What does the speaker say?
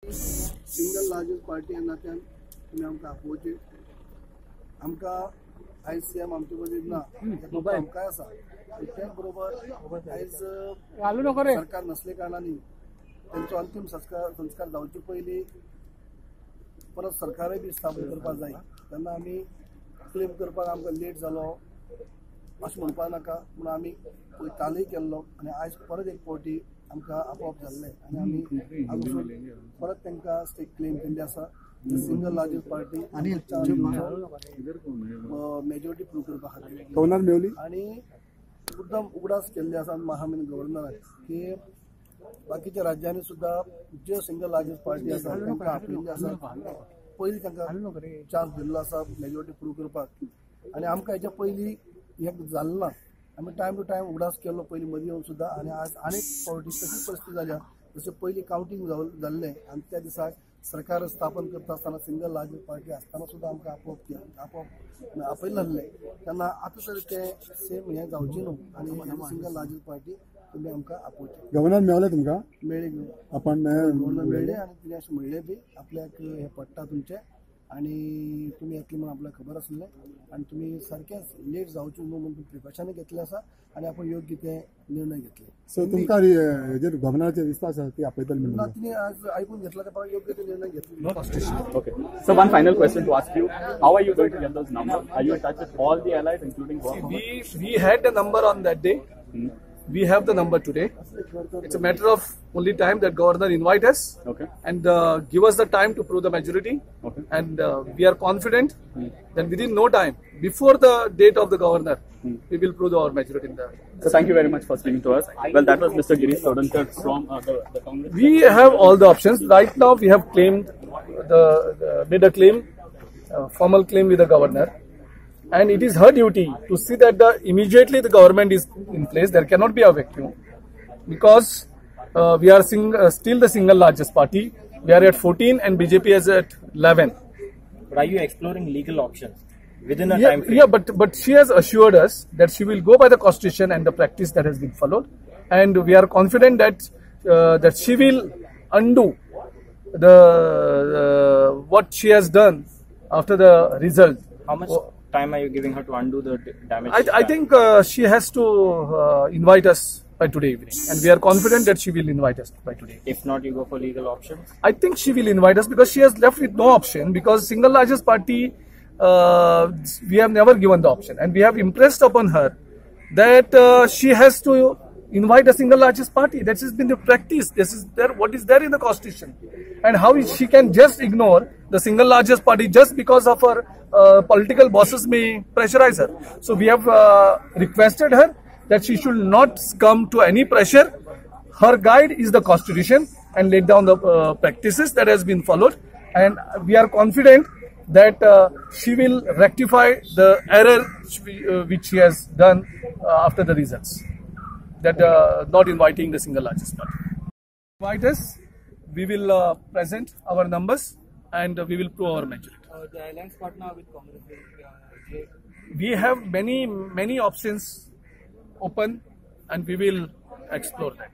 Single largest party ह्या नात्यान तुमी आमकां आपोवचे आमकां आयज सीएम आमचे मदीं ना आमकां आसा त्याच बरोबर आयज सरकार नसले कारणांनी त्यांचो अंतिम संस्कार जावचे पयलीं परत सरकारय बी स्थापन करपाक जाय तेन्ना आमी क्लेम करपाक आमकां लेट जालो अशें म्हणपाक नाका म्हणून आमी कालय केल्लो आनी आयज परत एक फावटी आमकां आपोवप जाल्लें आनी आमी हांगसून परत तांकां स्टेक क्लेम केल्ली आसा सिंगल लार्जेस्ट पार्टी आनी मेजॉरिटी प्रूव करपा खातीर गव्हर्नर मेवली आनी एकदम उगडास केल्ली आसा महामेन गव्हर्नरान की बाकीच्या राज्यांनी सुद्धा ज्यो सिंगल लार्जेस्ट पार्टी आसा तांकां आपयिल्ली आसा पयलीं तांकां चान्स दिल्लो आसा मेजॉरिटी प्रूव करपाक आनी आमकां हेच्या पयलीं हें जाल्लें ना आमी टायम टू टायम उगडास केल्लो पयलीं मदीं येवन सुद्दां आनी आज आनीक फावटी तशीच परिस्थिती जाल्या जशें पयलीं कावंटींग जाल्लें आनी त्या दिसाक सरकार स्थापन करता आसतना सिंगल लार्जेस्ट पार्टी आसतना सुद्दां आमकां आपोवप आपयल्लें आसलें तेन्ना आतां तर तें सेम हें जावचें न्हू आनी सिंगल लार्जेस्ट पार्टी तुमी आमकां आपोवचें गव्हर्नर मेवले तुमकां मेळ्ळें आपण गव्हर्नर मेळ्ळें आनी तिणें अशें म्हणलें बी आपल्याक हें पडटा तुमचें आनी तुमी येतले म्हणून आपल्याक खबर आसलें आनी तुमी सारकेंच लेट जावचें न्हू म्हणून प्रिकॉशनय घेतलें आसा आनी आपण योग्य ते निर्णय घेतले सो तुमकां हेजेर गव्हर्नराचेर विश्वास आसा ती आपयतली म्हणून तिने आज ऐकून घेतला तर योग्य ते निर्णय घेतले Okay. So one final question to ask you: how are you going to get those numbers? Are you in touch with all the allies, including government? We had the number on that day. We have the number today. It's a matter of only time that governor invite us and give us the time to prove the majority. And we are confident that within no time, before the date of the governor, we will prove our majority in the. So thank you very much for speaking to us. Well, that was Mr. Girish Sodankar from the Congress. We have all the options. Right now, we have claimed made a claim, formal claim with the governor. And it is her duty to see that immediately the government is in place. There cannot be a vacuum because we are still the single largest party. We are at 14 and BJP is at 11. But are you exploring legal options within a time frame? Yeah, but she has assured us that she will go by the constitution and the practice that has been followed, and we are confident that she will undo what she has done after the result. How much time are you giving her to undo the damage? I think she has to invite us by today evening, and we are confident that she will invite us by today. If not, you go for legal options? I think she will invite us because she has left with no option, because single largest party, we have never given the option, and we have impressed upon her that she has to invite a single largest party. That has been the practice. This is there. What is there in the constitution, and how she can just ignore the single largest party just because of her political bosses may pressurize her. So we have requested her that she should not succumb to any pressure. Her guide is the constitution and laid down the practices that has been followed, and we are confident that she will rectify the error which she has done after the results, that not inviting the single largest party. Invite us, we will present our numbers and we will prove our majority. The alliance partner with Congress. We have many options open and we will explore that.